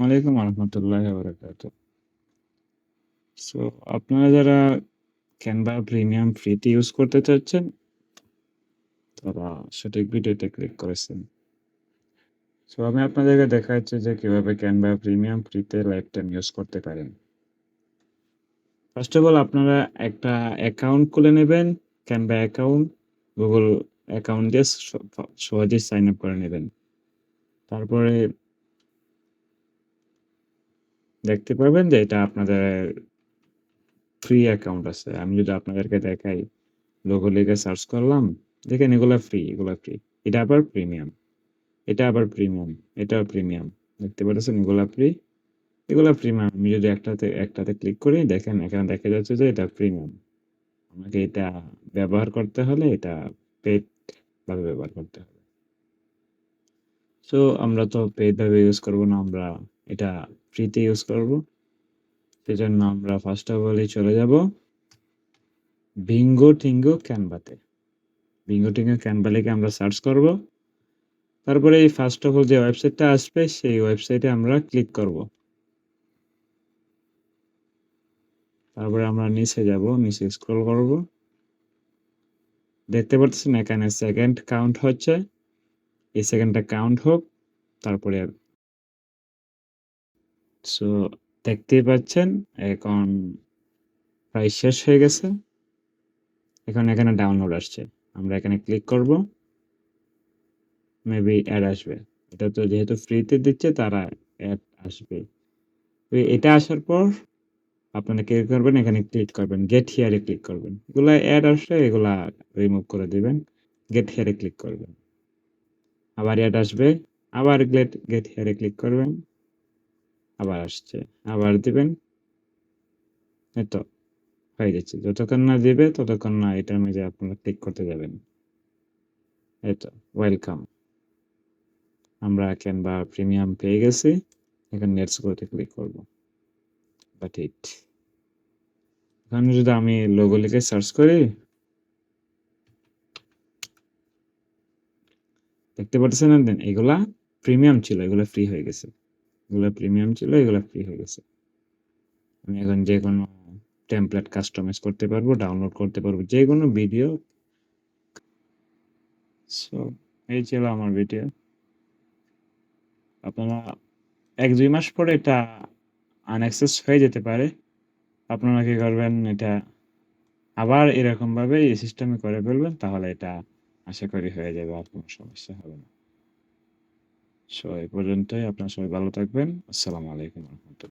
ওয়ালাইকুম রহমতুল্লাহ বারাকাতু। সো আপনারা যারা ক্যানভা প্রিমিয়াম ফ্রিতে ইউজ করতে চাচ্ছেন তারা সঠিক ভিডিওতে ক্লিক করেছেন। সো আমি আপনাদেরকে দেখাচ্ছি যে কিভাবে ক্যানভা প্রিমিয়াম ফ্রিতে লাইফ টাইম ইউজ করতে পারেন। ফার্স্ট অফ অল আপনারা একটা অ্যাকাউন্ট খুলে নেবেন, ক্যানভা অ্যাকাউন্ট, গুগল অ্যাকাউন্ট দিয়ে সহজেই সাইন আপ করে নেবেন। তারপরে দেখতে পারবেন যে এটা আপনাদের ফ্রি অ্যাকাউন্ট আছে। আমি যদি আপনাদেরকে দেখাই, লোগো লিখে সার্চ করলাম, দেখেন এগুলা ফ্রি, এগুলা ফ্রি। এটা আবার প্রিমিয়াম, এটা আবার প্রিমিয়াম, এটাও প্রিমিয়াম। দেখতে পাচ্ছেন এগুলা ফ্রি, এগুলা প্রিমিয়াম। আমি যদি একটাতে ক্লিক করি, দেখেন এখানে দেখা যাচ্ছে যে এটা প্রিমিয়াম। আমাকে এটা ব্যবহার করতে হলে এটা পেড ভাবে ব্যবহার করতে হবে। সো আমরা তো পেড ভাবে ইউজ করব না, আমরা এটা ফ্রিতে ইউজ করব। সেজন্য আমরা ফার্স্ট অফ অল চলে যাব বিঙ্গো টিঙ্গো ক্যানভাতে। বিঙ্গো টিঙ্গো ক্যানভা লিখে আমরা সার্চ করব। তারপরে এই ফার্স্ট অফ অল যে ওয়েবসাইটটা আসবে সেই ওয়েবসাইটে আমরা ক্লিক করব। তারপরে আমরা নিচে যাব, নিচে স্ক্রল করব। দেখতে পাচ্ছেন এখানে সেকেন্ড কাউন্ট হচ্ছে, এই সেকেন্ডটা কাউন্ট হোক। তারপরে সো দেখতেই পাচ্ছেন এখন প্রায় শেষ হয়ে গেছে। এখন এখানে ডাউনলোড আসছে, আমরা এখানে ক্লিক করব। মেবি অ্যাড আসবে, এটা তো যেহেতু ফ্রিতে দিচ্ছে তারা অ্যাড আসবে। তো এটা আসার পর আপনারা কি করবেন, এখানে ক্লিক করবেন, গেট হিয়ারে ক্লিক করবেন। এগুলা অ্যাড আসলে এগুলা রিমুভ করে দিবেন, গেট হিয়ারে ক্লিক করবেন। আবার অ্যাড আসবে, আবার গেট হিয়ারে ক্লিক করবেন, আবার আসছে, আবার দিবেন। এই তো হয়ে যাচ্ছে। যতক্ষণ না দিবে ততক্ষণ না এটার মধ্যে আপনারা ক্লিক করতে যাবেন। এই তো ওয়েলকাম, আমরা ক্যানভা প্রিমিয়াম পেয়ে গেছি। এখন নেক্সট গোতে ক্লিক করব। বাট ইট এখন যদি আমি লোগো লিখে সার্চ করি, দেখতে পাচ্ছেন না, দেন এগুলা প্রিমিয়াম ছিল, এগুলা ফ্রি হয়ে গেছে। এগুলা প্রিমিয়াম ছিল, এগুলা ফ্রি হয়ে গেছে। আমি এখন যে কোনো টেমপ্লেট কাস্টমাইজ করতে পারবো, ডাউনলোড করতে পারবো যে কোনো ভিডিও। সো এই ছিল আমার ভিডিও। আপনারা 1-2 মাস পরে এটা আনঅ্যাক্সেস হয়ে যেতে পারে। আপনারা কি করবেন, এটা আবার এরকম ভাবে এই সিস্টেমে করে ফেলবেন, তাহলে এটা আশা করি হয়ে যাবে, আর কোনো সমস্যা হবে না। সো এই পর্যন্তই। আপনারা সবাই ভালো থাকবেন। আসসালামু আলাইকুম।